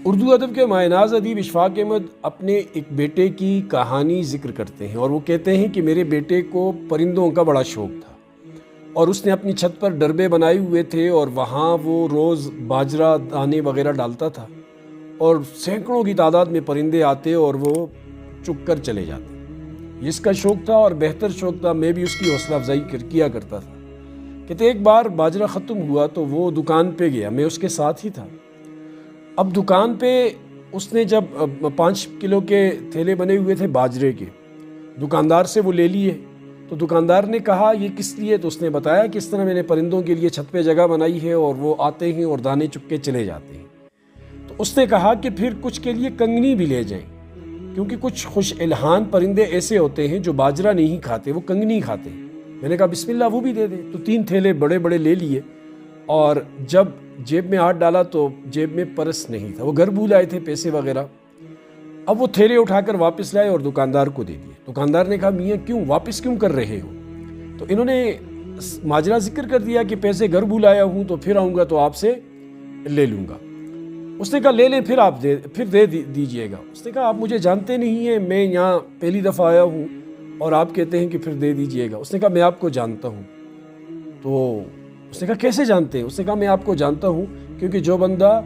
اردو ادب کے مایہ ناز ادیب اشفاق احمد اپنے ایک بیٹے کی کہانی ذکر کرتے ہیں اور وہ کہتے ہیں کہ میرے بیٹے کو پرندوں کا بڑا شوق تھا اور اس نے اپنی چھت پر ڈربے بنائے ہوئے تھے اور وہاں وہ روز باجرہ دانے وغیرہ ڈالتا تھا اور سینکڑوں کی تعداد میں پرندے آتے اور وہ چگ کر چلے جاتے۔ اس کا شوق تھا اور بہتر شوق تھا، میں بھی اس کی حوصلہ افزائی کیا کرتا تھا۔ کہتے ایک بار باجرہ ختم ہوا تو وہ دکان پہ گیا، میں اس کے ساتھ ہی تھا۔ اب دکان پہ اس نے جب 5 کلو کے تھیلے بنے ہوئے تھے باجرے کے، دکاندار سے وہ لے لیے تو دکاندار نے کہا یہ کس لیے؟ تو اس نے بتایا کہ اس طرح میں نے پرندوں کے لیے چھت پہ جگہ بنائی ہے اور وہ آتے ہیں اور دانے چگ کے چلے جاتے ہیں۔ تو اس نے کہا کہ پھر کچھ کے لیے کنگنی بھی لے جائیں، کیونکہ کچھ خوش الحان پرندے ایسے ہوتے ہیں جو باجرہ نہیں کھاتے، وہ کنگنی کھاتے ہیں۔ میں نے کہا بسم اللہ وہ بھی دے دے، تو 3 تھیلے بڑے بڑے لے لیے اور جب جیب میں ہاتھ ڈالا تو جیب میں پرس نہیں تھا، وہ گھر بھول آئے تھے پیسے وغیرہ۔ اب وہ تھیلے اٹھا کر واپس لائے اور دکاندار کو دے دیے۔ دکاندار نے کہا میاں کیوں واپس کیوں کر رہے ہو؟ تو انہوں نے ماجرا ذکر کر دیا کہ پیسے گھر بھول آیا ہوں تو پھر آؤں گا تو آپ سے لے لوں گا۔ اس نے کہا لے لیں پھر دے دیجئے گا۔ اس نے کہا آپ مجھے جانتے نہیں ہیں، میں یہاں پہلی دفعہ آیا ہوں اور آپ کہتے ہیں کہ پھر دے دیجئے گا۔ اس نے کہا میں آپ کو جانتا ہوں۔ تو اس نے کہا کیسے جانتے ہیں؟ اس نے کہا میں آپ کو جانتا ہوں کیونکہ جو بندہ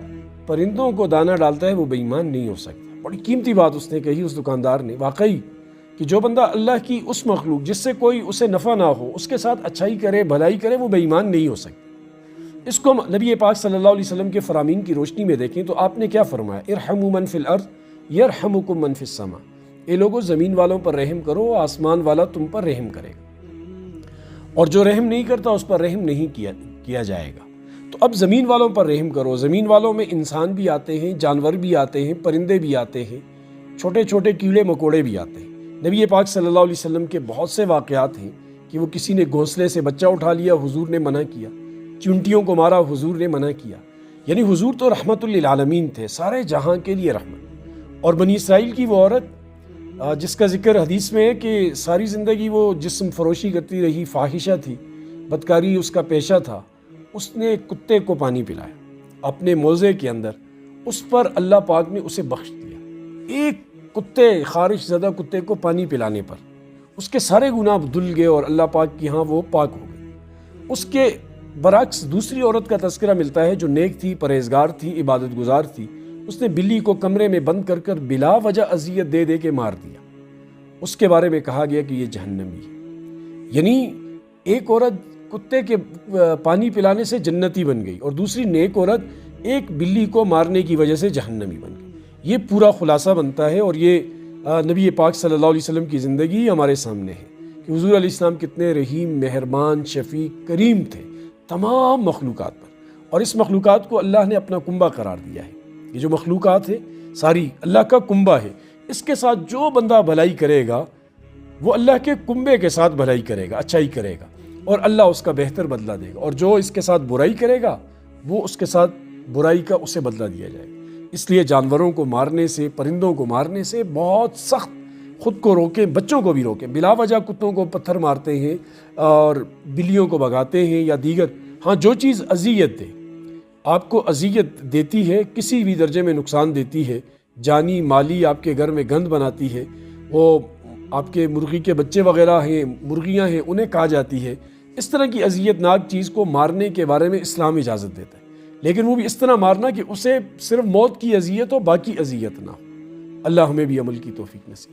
پرندوں کو دانہ ڈالتا ہے وہ بے ایمان نہیں ہو سکتا۔ بڑی قیمتی بات اس نے کہی اس دکاندار نے، واقعی کہ جو بندہ اللہ کی اس مخلوق جس سے کوئی اسے نفع نہ ہو اس کے ساتھ اچھائی کرے بھلائی کرے وہ بے ایمان نہیں ہو سکتا۔ اس کو نبی پاک صلی اللہ علیہ وسلم کے فرامین کی روشنی میں دیکھیں تو آپ نے کیا فرمایا؟ ارحموا من فی الارض یرحمکم من فی السماء، اے لوگوں زمین والوں پر رحم کرو، آسمان والا تم پر رحم کرے گا، اور جو رحم نہیں کرتا اس پر رحم نہیں کیا جائے گا۔ تو اب زمین والوں پر رحم کرو۔ زمین والوں میں انسان بھی آتے ہیں، جانور بھی آتے ہیں، پرندے بھی آتے ہیں، چھوٹے چھوٹے کیڑے مکوڑے بھی آتے ہیں۔ نبی پاک صلی اللہ علیہ وسلم کے بہت سے واقعات ہیں کہ وہ کسی نے گھونسلے سے بچہ اٹھا لیا، حضور نے منع کیا، چونٹیوں کو مارا، حضور نے منع کیا۔ یعنی حضور تو رحمت للعالمین تھے، سارے جہاں کے لیے رحمت۔ اور بنی اسرائیل کی وہ عورت جس کا ذکر حدیث میں ہے کہ ساری زندگی وہ جسم فروشی کرتی رہی، فاحشہ تھی، بدکاری اس کا پیشہ تھا، اس نے کتے کو پانی پلایا اپنے موزے کے اندر، اس پر اللہ پاک نے اسے بخش دیا۔ ایک خارش زدہ کتے کو پانی پلانے پر اس کے سارے گناہ دھل گئے اور اللہ پاک کی ہاں وہ پاک ہو گئے۔ اس کے برعکس دوسری عورت کا تذکرہ ملتا ہے جو نیک تھی، پرہیزگار تھی، عبادت گزار تھی۔ اس نے بلی کو کمرے میں بند کر بلا وجہ اذیت دے کے مار دیا۔ اس کے بارے میں کہا گیا کہ یہ جہنمی ہے۔ یعنی ایک عورت کتے کے پانی پلانے سے جنتی بن گئی اور دوسری نیک عورت ایک بلی کو مارنے کی وجہ سے جہنمی بن گئی۔ یہ پورا خلاصہ بنتا ہے اور یہ نبی پاک صلی اللہ علیہ وسلم کی زندگی ہمارے سامنے ہے کہ حضور علیہ السلام کتنے رحیم، مہربان، شفیق، کریم تھے تمام مخلوقات پر، اور اس مخلوقات کو اللہ نے اپنا کنبہ قرار دیا ہے۔ یہ جو مخلوقات ہے ساری اللہ کا کنبہ ہے، اس کے ساتھ جو بندہ بھلائی کرے گا وہ اللہ کے کنبے کے ساتھ بھلائی کرے گا، اچھائی کرے گا، اور اللہ اس کا بہتر بدلہ دے گا، اور جو اس کے ساتھ برائی کرے گا وہ اس کے ساتھ برائی کا اسے بدلہ دیا جائے گا۔ اس لیے جانوروں کو مارنے سے، پرندوں کو مارنے سے بہت سخت خود کو روکیں، بچوں کو بھی روکیں۔ بلا وجہ کتوں کو پتھر مارتے ہیں اور بلیوں کو بھگاتے ہیں یا دیگر، ہاں جو چیز اذیت دے، آپ کو اذیت دیتی ہے، کسی بھی درجے میں نقصان دیتی ہے، جانی مالی آپ کے گھر میں گند بناتی ہے، وہ آپ کے مرغی کے بچے وغیرہ ہیں، مرغیاں ہیں، انہیں کھا جاتی ہے، اس طرح کی اذیت ناک چیز کو مارنے کے بارے میں اسلام اجازت دیتا ہے، لیکن وہ بھی اس طرح مارنا کہ اسے صرف موت کی اذیت ہو، باقی اذیت نہ ہو۔ اللہ ہمیں بھی عمل کی توفیق نصیب۔